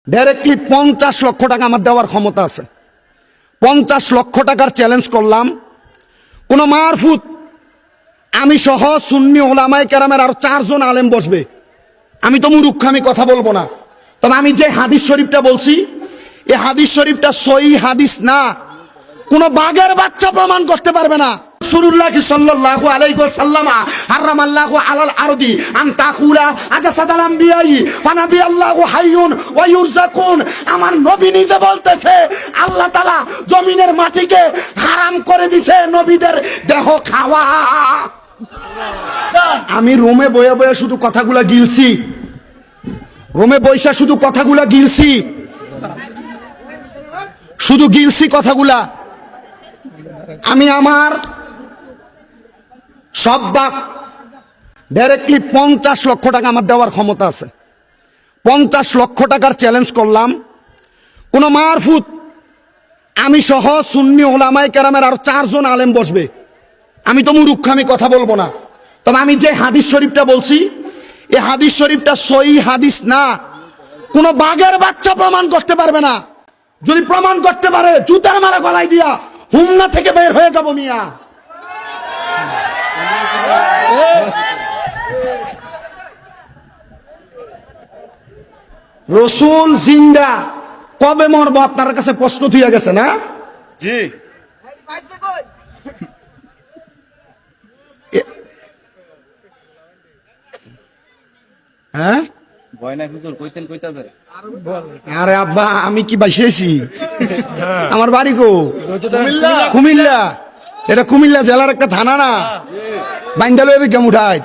Directly 50 লক্ষ টাকা আমার দেওয়ার ক্ষমতা আছে। 50 লক্ষ টাকার চ্যালেঞ্জ করলাম। কোন মারফুত আমি সহ সুন্নি ওলামায়ে কেরামের আর 4 জন আলেম বসবে। আমি তো মূর্খ, আমি কথা বলবো না। তবে আমি যে হাদিস শরীফটা বলছি, এই হাদিস শরীফটা সহিহ হাদিস না, কোন বাঘের বাচ্চা প্রমাণ করতে পারবে না। রাসূলুল্লাহ সাল্লাল্লাহু আলাইহি ওয়াসাল্লাম হারামাল্লাহু আলাল আরদি আন তাকুলা আজাসাদাল আমবিয়াই ফানাবি আল্লাহু হাইয়ুন ওয়া ইউরযাকুন। আমার নবী নিজে বলতেছে আল্লাহ তাআলা জমিনের মাটিকে হারাম করে দিয়েছে নবীদের দেহ খাওয়া। আমি রোমে বয়ে বয়ে শুধু কথাগুলা গিলছি, রোমে বৈশা শুধু কথাগুলা গিলছি, শুধু গিলছি কথাগুলা। আমি আমার সব বাক ডাইরেক্টলি 50 লক্ষ টাকা আমার দেওয়ার ক্ষমতা আছে। 50 লক্ষ টাকার চ্যালেঞ্জ করলাম। কোন মারফুত আমি সহ সুন্নি ওলামায়ে কেরামের আর 4 জন আলেম বসবে। আমি তো মূর্খ, আমি কথা বলবো না। তবে আমি যে হাদিস শরীফটা বলছি, এই হাদিস শরীফটা সহিহ হাদিস না, কোন বাঘের বাচ্চা প্রমাণ করতে পারবে না। যদি প্রমাণ করতে পারে জুতার মারা গলায় দিয়া হুমনা থেকে বের হয়ে যাব মিয়া। রসুল জিন্দা, কবে মরবো আপনার কাছে প্রশ্ন তুইয়া গেছে না? জি হ্যাঁ, বয়না হুজুর কইতেন কইতা যায়। আরে আব্বা আমি কি বাইসেছি? আমার বাড়ি কো কুমিল্লা। এটা কুমিল্লা জেলার একটা থানা না? বাইন্দালো এদিকে উঠায়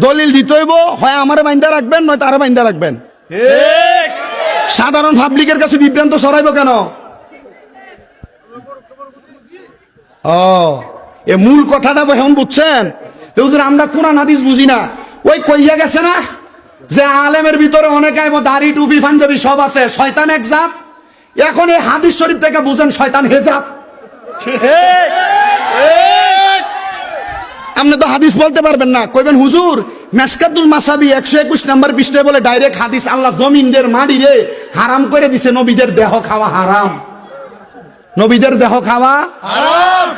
দলিল দিতে হইব, হয় আমারে বাইন্দা রাখবেন নয় তারা বাইন্দা রাখবেন। সাধারণ পাবলিকের কাছে বিভ্রান্ত ছড়াইব কেন? ও এ মূল কথাটা এখন বুঝছেন? আমরা কোরআন হাদিস বুঝি না। ওই কইয়া গেছে না যে আলেমের ভিতরে অনেকে দাড়ি টুপি পাঞ্জাবি সব আছে, শয়তান এক জাত। এখন এই হাদিস শরীফ থেকে বুঝেন শয়তান হেজাব। আপনি তো হাদিস বলতে পারবেন না, কইবেন হুজুর মেশকাতুল মাসাবি 121 নম্বর পৃষ্ঠায় বলে ডাইরেক্ট হাদিস আল্লাহ জমিনের মাটি রে হারাম করে দিছে, নবীদের দেহ খাওয়া হারাম, নবীদের দেহ খাওয়া হারাম।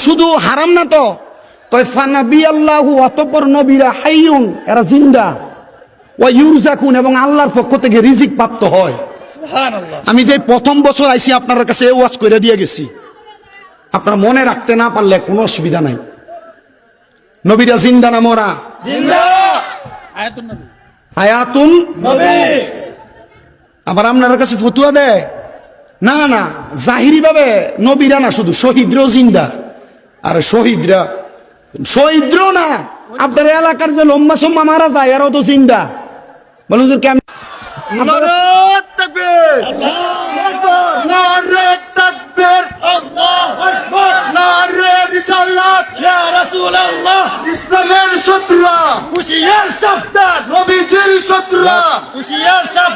শুধু হারাম না তো, কয় ফানাবি আল্লাহু, অতঃপর নবীরা হাইয়ুন, এরা জিন্দা, ওয়া ইউরযাকুন, এবং আল্লাহর পক্ষ থেকে রিজিক প্রাপ্ত হয়। সুবহানাল্লাহ। আমি যে প্রথম বছর আইছি আপনার কাছে ওয়াজ করে দিয়ে গেছি, আপনারা মনে রাখতে না পারলে কোনো অসুবিধা নাই। নবীরা জিন্দা না মরা? জিন্দা। হায়াতুন নবী। আবার আপনার কাছে ফতুয়া দেয় না না, জাহিরি ভাবে নবীরা না, শুধু শহীদরাও জিন্দা। আর শহীদরাও না, আপনার এলাকার যে লম্বা সম্মা মারা যায় এরাও তো জিন্দা। বলুন কেমন? নারে তাকবীর, আল্লাহু আকবার, নারে তাকবীর, আল্লাহু আকবার, নারে রিসালাত, ইয়া রাসূলুল্লাহ, ইসলামের শত্রুরা হুঁশিয়ার সাবধান, নবীজির শত্রুরা হুঁশিয়ার সাবধান।